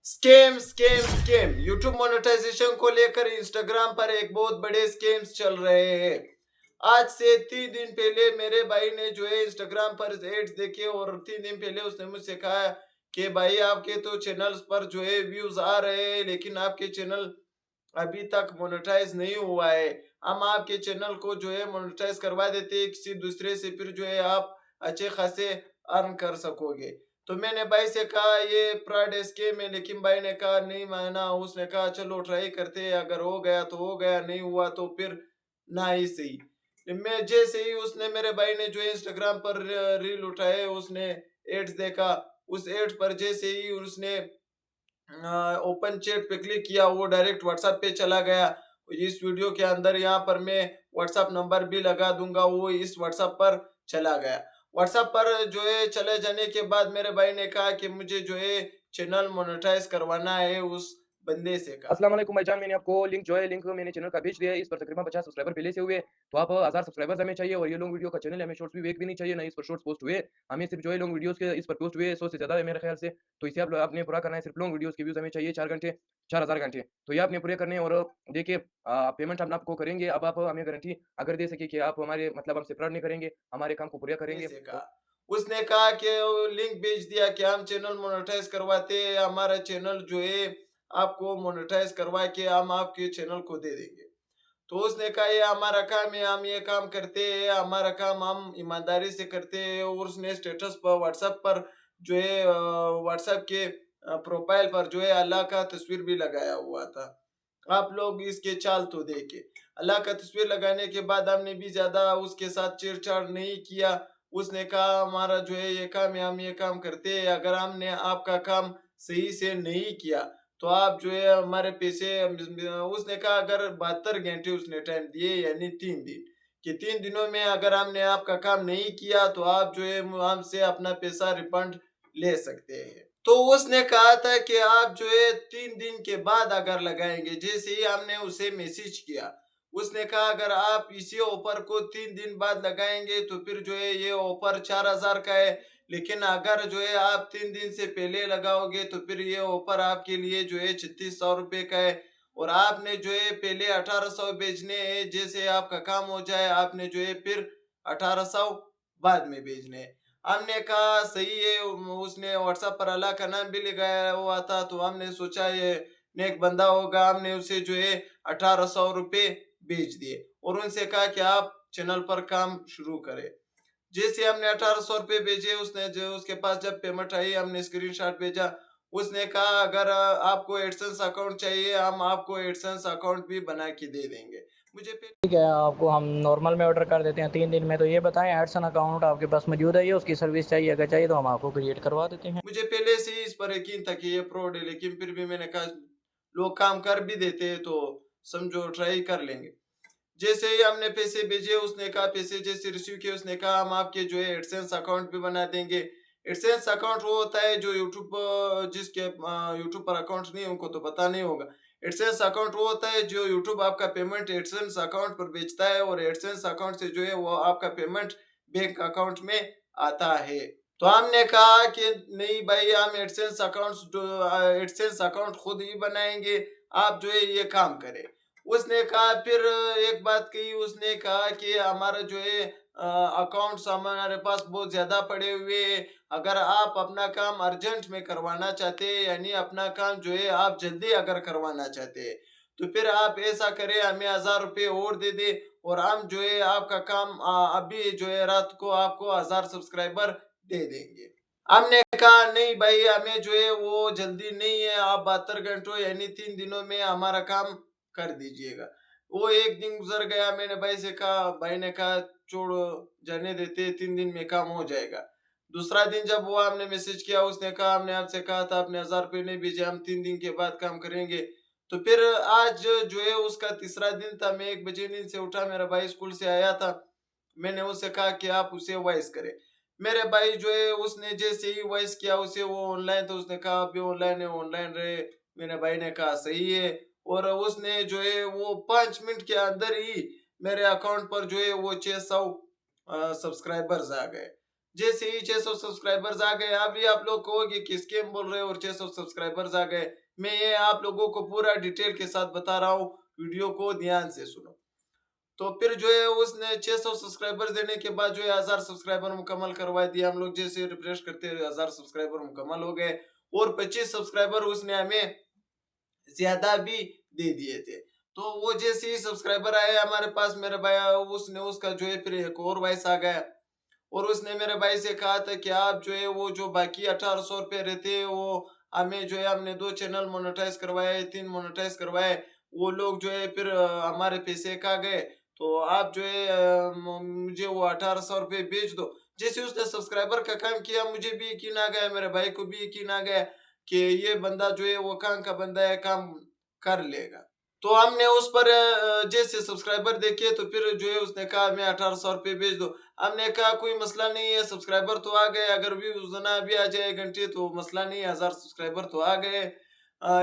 Scam scam scam YouTube monetisation को लेकर Instagram पर एक बहुत बड़े स्कैम्स चल रहे हैं। आज से 3 दिन पहले मेरे भाई ने जो है इंस्टाग्राम पर एड्स देखे और 3 दिन पहले उसने मुझसे कहा कि भाई आपके तो चैनल्स पर जो है व्यूज आ रहे हैं लेकिन आपके चैनल अभी तक मोनेटाइज नहीं हुआ है। हम आपके चैनल को जो है मोनेटाइज करवा देते हैं किसी दूसरे से, फिर जो है आप अच्छे खासे अर्न कर सकोगे। तो मैंने भाई से कहा ये फ्रॉड स्कीम है, लेकिन भाई ने कहा नहीं माना। उसने कहा चलो ट्राई करते हैं, अगर हो गया तो हो गया, नहीं हुआ तो फिर ना ही सही। मैं जैसे ही उसने मेरे भाई ने जो है इंस्टाग्राम पर रील उठाए, उसने एड्स देखा। उस एड्स पर जैसे ही उसने ओपन चैट पे क्लिक किया, वो डायरेक्ट व्हाट्सएप पे चला गया। इस वीडियो के अंदर यहाँ पर मैं व्हाट्सएप नंबर भी लगा दूंगा, वो इस व्हाट्सएप पर चला गया। व्हाट्सएप पर जो है चले जाने के बाद मेरे भाई ने कहा कि मुझे जो है चैनल मोनेटाइज करवाना है उस बंदे से कहा। अस्सलाम वालेकुम भाईजान, मैंने आपको लिंक मैंने चैनल का भेज दिया है। इस पर तकरीबन 50 सब्सक्राइबर पहले से हुए, तो आप 1000 सब्सक्राइबर्स हमें चाहिए और ये लॉन्ग वीडियो का चैनल है। हमें शॉर्ट्स भी एक भी नहीं चाहिए, ना इस पर शॉर्ट्स पोस्ट हुए। हमें सिर्फ जो है लॉन्ग वीडियोस के इस पर पोस्ट हुए 100 से ज़्यादा है मेरे ख्याल से। तो इसे आप आपने पूरा करना है। सिर्फ लॉन्ग वीडियोस के व्यूज़ हमें चाहिए 4 घंटे, 4000 घंटे। तो ये आपने पूरे करने हैं और देखिए पेमेंट हम आपको करेंगे। अब आप हमें गारंटी अगर दे सके कि आप हमारे मतलब हमसे फ्रॉड नहीं करेंगे, हमारे काम को पूरा करेंगे से तो कहा। उसने कहा कि वो लिंक भेज दिया कि हम चैनल मोनेटाइज करवाते हैं, हमारा चैनल जो है आपको मोनेटाइज करवा के हम आपके चैनल को दे देंगे। तो उसने कहा ये हमारा काम है, हम ये काम करते हैं, हमारा काम हम ईमानदारी से करते हैं। और उसने स्टेटस पर व्हाट्सएप पर जो है व्हाट्सएप के प्रोफाइल पर जो है अल्लाह का तस्वीर भी लगाया हुआ था। आप लोग इसके चाल तो देखे। अल्लाह का तस्वीर लगाने के बाद हमने भी ज्यादा उसके साथ छेड़छाड़ नहीं किया। उसने कहा हमारा जो है ये काम है, हम ये काम करते हैं, अगर हमने आपका काम सही से नहीं किया तो आप जो है हमारे पैसे। उसने कहा अगर 72 घंटे उसने टाइम दिए, यानी 3 दिन, कि 3 दिनों में अगर हमने आपका काम नहीं किया तो आप जो है हमसे अपना पैसा रिफंड ले सकते हैं। तो उसने कहा था कि आप जो है 3 दिन के बाद अगर लगाएंगे। जैसे ही हमने उसे मैसेज किया, उसने कहा अगर आप इसी ऑफर को 3 दिन बाद लगाएंगे तो फिर जो है ये ऑफर 4000 का है, लेकिन अगर जो है आप 3 दिन से पहले लगाओगे तो फिर ये ऑफर आपके लिए जो है 3600 रुपये का है। और आपने जो है पहले 1800 भेजने हैं, जैसे आपका काम हो जाए आपने जो है फिर 1800 बाद में भेजने हैं। हमने कहा सही है। उसने व्हाट्सएप पर अल्लाह का नाम भी लगाया हुआ था, तो हमने सोचा ये नेक बंदा होगा। हमने उसे जो है 1800 रुपये भेज दिए और उनसे कहा कि आप चैनल पर काम शुरू करें। जैसे हमने 1800 रुपये भेजे, उसने जो उसके पास जब पेमेंट आई हमने स्क्रीनशॉट भेजा। उसने कहा अगर आपको एडसेंस अकाउंट चाहिए हम आपको एडसेंस अकाउंट भी बना के दे देंगे। मुझे ठीक है, आपको हम नॉर्मल में ऑर्डर कर देते हैं 3 दिन में। तो ये बताएं एडसन अकाउंट आपके पास मौजूद है, ये उसकी सर्विस चाहिए, अगर चाहिए तो हम आपको क्रिएट करवा देते हैं। मुझे पहले से ही इस पर यकीन था कि ये फ्रॉड है, लेकिन फिर भी मैंने कहा लोग काम कर भी देते हैं तो समझो ट्राई कर लेंगे। जैसे ही हमने पैसे भेजे, उसने कहा पैसे जैसे रिसीव किए, उसने कहा हम आपके जो है एडसेंस अकाउंट भी बना देंगे। एडसेंस अकाउंट वो होता है जो यूट्यूब, जिसके यूट्यूब पर अकाउंट नहीं है उनको तो पता नहीं होगा। एडसेंस अकाउंट वो होता है जो यूट्यूब आपका पेमेंट एडसेंस अकाउंट पर भेजता है और एडसेंस अकाउंट से जो है वो आपका पेमेंट बैंक अकाउंट में आता है। तो हमने कहा कि नहीं भाई, हम एडसेंस अकाउंट खुद ही बनाएंगे, आप जो है ये काम करें। उसने कहा फिर एक बात कही, उसने कहा कि हमारा जो है अकाउंट्स हमारे पास बहुत ज्यादा पड़े हुए हैं। अगर आप अपना काम अर्जेंट में करवाना चाहते हैं, यानी अपना काम जो है आप जल्दी अगर करवाना चाहते हैं, तो फिर आप ऐसा करें, हमें 1000 रुपये और दे दे और हम जो है आपका काम अभी जो है रात को आपको 1000 सब्सक्राइबर दे देंगे। हमने कहा नहीं भाई, हमें जो है वो जल्दी नहीं है, आप 72 घंटों यानी 3 दिनों में हमारा काम कर दीजिएगा। वो एक दिन गुजर गया, मैंने भाई से कहा, भाई ने कहा छोड़ो जाने देते, 3 दिन में काम हो जाएगा। दूसरा दिन जब वो हमने मैसेज किया, उसने कहा हमने आपसे कहा था आपने 1000 रुपये नहीं भेजे, हम 3 दिन के बाद काम करेंगे। तो फिर आज जो है उसका तीसरा दिन था, मैं 1 बजे नींद से उठा, मेरा भाई स्कूल से आया था। मैंने उससे कहा कि आप उसे वॉइस करें। मेरे भाई जो है उसने जैसे ही वॉइस किया उसे, वो ऑनलाइन, तो उसने कहा अभी ऑनलाइन है, ऑनलाइन रहे। मेरे भाई ने कहा सही है। और उसने जो है वो 5 मिनट के अंदर ही मेरे अकाउंट पर जो है वो 600 सब्सक्राइबर्स आ गए। जैसे ही 600 सब्सक्राइबर्स आ गए, अभी आप लोग कहोगे कि स्कैम बोल रहे हो और 600 सब्सक्राइबर्स आ गए। मैं ये आप लोगों को पूरा डिटेल के साथ बता रहा हूँ, वीडियो को ध्यान से सुनो। तो फिर जो है उसने 600 सब्सक्राइबर देने के बाद जो है 1000 सब्सक्राइबर मुकम्मल करवा दिया। हम लोग जैसे रिफ्रेश करते हैं 1000 सब्सक्राइबर मुकम्मल हो गए और 25 सब्सक्राइबर उसने हमें ज्यादा भी दे दिए थे। तो वो जैसे ही सब्सक्राइबर आए हमारे पास, मेरे भाई उसने उसका जो है फिर एक और वॉइस आ गया और उसने मेरे भाई से कहा था कि आप जो है वो जो बाकी 1800 रुपये रहते हैं वो हमें जो है, हमने 2 चैनल मोनेटाइज करवाए, 3 मोनेटाइज करवाए, वो लोग जो है फिर हमारे पैसे खा गए। तो आप जो है मुझे वो 1800 रुपये भेज दो। जैसे उसने सब्सक्राइबर का काम किया, मुझे भी यकीन आ गया, मेरे भाई को भी यकीन आ गया कि ये बंदा जो है वो काम का बंदा है, काम कर लेगा। तो हमने उस पर जैसे सब्सक्राइबर देखे तो फिर जो है उसने कहा हमें 1800 रुपये भेज दो। हमने कहा कोई मसला नहीं है, सब्सक्राइबर तो आ गए, अगर व्यूज ना भी आ जाए घंटे तो मसला नहीं है, 1000 सब्सक्राइबर तो आ गए।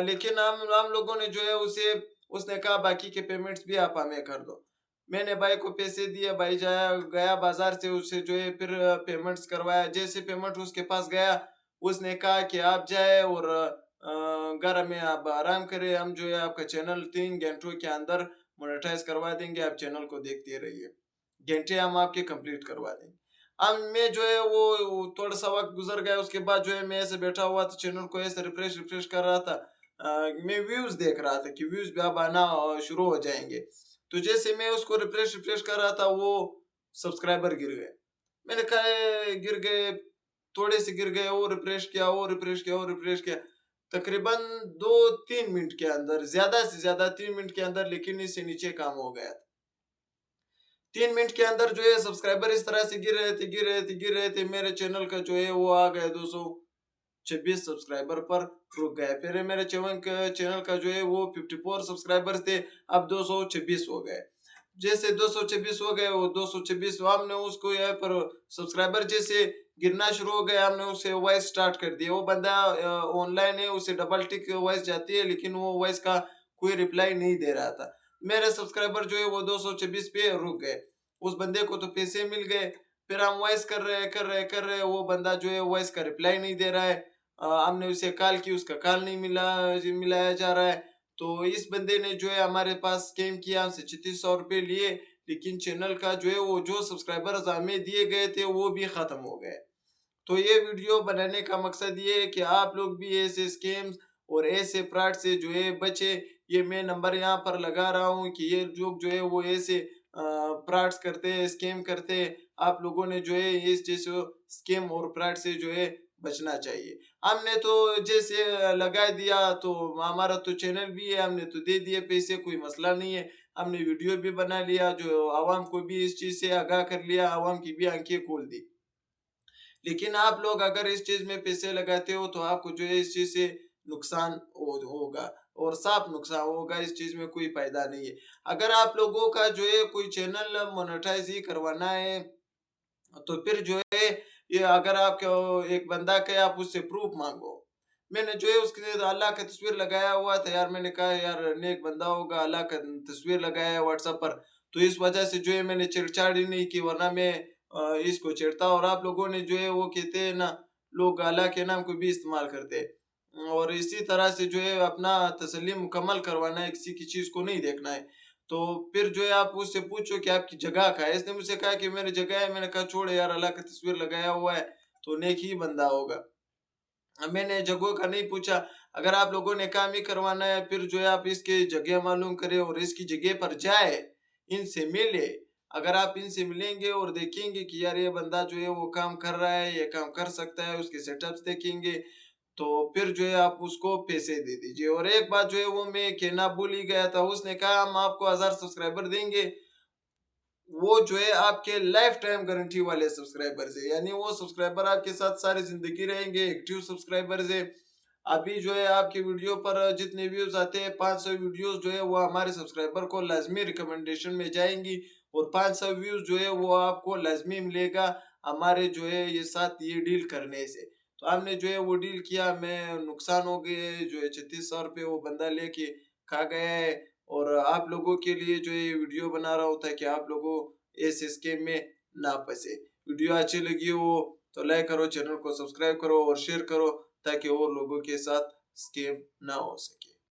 लेकिन हम लोगों ने जो है उसे, उसने कहा बाकी के पेमेंट्स भी आप हमें कर दो। मैंने भाई को पैसे दिए, भाई जाया गया बाजार से, उसे जो है फिर पेमेंट्स करवाया। जैसे पेमेंट उसके पास गया, उसने कहा कि आप जाए और घर में आप आराम करें, हम जो है आपका चैनल 3 घंटों के अंदर मोनेटाइज करवा देंगे, आप चैनल को देखते रहिए, घंटे हम आपके कंप्लीट करवा देंगे। अब मैं जो है वो थोड़ा सा वक्त गुजर गया, उसके बाद जो है मैं ऐसे बैठा हुआ था, चैनल को ऐसे रिफ्रेश रिफ्रेश कर रहा था। मैं व्यूज देख रहा था कि व्यूज भी अब आना शुरू हो जाएंगे। तो जैसे मैं उसको रिफ्रेश रिफ्रेश कर रहा था, वो सब्सक्राइबर गिर गए। मैंने कहा गिर गए, थोड़े से गिर गए, और रिफ्रेश किया, और रिफ्रेश किया, और रिफ्रेश किया, तकरीबन 2-3 मिनट के अंदर, ज्यादा से ज्यादा 3 मिनट के अंदर, लेकिन इससे नीचे काम हो गया। 3 मिनट के अंदर जो है सब्सक्राइबर इस तरह से गिर रहे थे, गिर रहे थे, गिर रहे थे। मेरे चैनल का जो है वो आ गया 226 सब्सक्राइबर पर रुक गए। फिर मेरे चैनल का जो है वो 54 सब्सक्राइबर थे, अब 226 हो गए। जैसे 226 हो गए, वो 226 हमने उसको यहाँ पर सब्सक्राइबर जैसे गिरना शुरू हो गया, हमने उसे वॉइस स्टार्ट कर दिया। वो बंदा ऑनलाइन है, उसे डबल टिक वॉइस जाती है, लेकिन वो वॉइस का कोई रिप्लाई नहीं दे रहा था। मेरे सब्सक्राइबर जो है वो 226 पे रुक गए। उस बंदे को तो पैसे मिल गए। फिर हम वॉइस कर रहे हैं, कर रहे हैं, कर रहे हैं, वो बंदा जो है वॉइस का रिप्लाई नहीं दे रहा है। हमने उसे कॉल की, उसका कॉल नहीं मिलाया जा रहा है। तो इस बंदे ने जो है हमारे पास स्कैम किया, हमसे 3600 रुपये लिए, लेकिन चैनल का जो है वो जो सब्सक्राइबर्स हमें दिए गए थे वो भी खत्म हो गए। तो ये वीडियो बनाने का मकसद ये है कि आप लोग भी ऐसे स्कैम्स और ऐसे फ्रॉड से जो है बचे। ये मैं नंबर यहाँ पर लगा रहा हूँ कि ये लोग जो है वो ऐसे फ्रॉड्स करते हैं, स्कैम करते हैं। आप लोगों ने जो है इस जैसे स्कैम और फ्रॉड से जो है बचना चाहिए। हमने तो जैसे लगा दिया, तो हमारा तो चैनल भी है, हमने तो दे दिए पैसे, कोई मसला नहीं है। हमने वीडियो भी बना लिया, जो आवाम को भी इस चीज से आगाह कर लिया, आवाम की भी आंखें खोल दी। लेकिन आप लोग अगर इस चीज में पैसे लगाते हो तो आपको जो है इस चीज से नुकसान होगा, और साफ नुकसान होगा, इस चीज में कोई फायदा नहीं है। अगर आप लोगों का जो है कोई चैनल मोनेटाइज ही करवाना है, तो फिर जो है ये अगर आपको एक बंदा के, आप उससे प्रूफ मांगो। मैंने जो है उसके अल्लाह का तस्वीर लगाया हुआ था यार, मैंने कहा यार नेक बंदा होगा, अल्लाह का तस्वीर लगाया है व्हाट्सएप पर, तो इस वजह से जो है मैंने छेड़छाड़ ही नहीं की, वरना मैं इसको छेड़ता। और आप लोगों ने जो है वो कहते हैं ना, लोग अल्लाह के नाम को भी इस्तेमाल करते हैं, और इसी तरह से जो है अपना तसल्ली मुकम्मल करवाना है, किसी की चीज को नहीं देखना है। तो फिर जो है आप उससे पूछो कि आपकी जगह कहाँ है। इसने मुझसे कहा कि मेरी जगह है। मैंने कहा छोड़ यार, अल्लाह का तस्वीर लगाया हुआ है तो नेक ही बंदा होगा। मैंने जगहों का नहीं पूछा। अगर आप लोगों ने काम ही करवाना है, फिर जो है आप इसकी जगह मालूम करें और इसकी जगह पर जाए, इनसे मिले। अगर आप इनसे मिलेंगे और देखेंगे कि यार ये बंदा जो है वो काम कर रहा है, ये काम कर सकता है, उसके सेटअप्स देखेंगे, तो फिर जो है आप उसको पैसे दे दीजिए। और एक बात जो है वो मैं कहना भूल ही गया था, उसने कहा हम आपको 1000 सब्सक्राइबर देंगे, वो जो है आपके लाइफ टाइम गारंटी वाले सब्सक्राइबर्स है, यानी वो सब्सक्राइबर आपके साथ सारी जिंदगी रहेंगे, एक्टिव सब्सक्राइबर्स है। अभी जो है आपकी वीडियो पर जितने व्यूज आते हैं, 500 वीडियोस जो है वो हमारे सब्सक्राइबर को लाजमी रिकमेंडेशन में जाएंगी, और 500 व्यूज जो है वो आपको लाजमी मिलेगा हमारे जो है ये साथ ये डील करने से। तो हमने जो है वो डील किया, मैं नुकसान हो गए, जो है 3600 रुपये वो बंदा लेके खा गया है। और आप लोगों के लिए जो ये वीडियो बना रहा हूँ ताकि आप लोगों इस स्कीम में ना फंसे। वीडियो अच्छी लगी हो तो लाइक करो, चैनल को सब्सक्राइब करो और शेयर करो ताकि और लोगों के साथ स्कैम ना हो सके।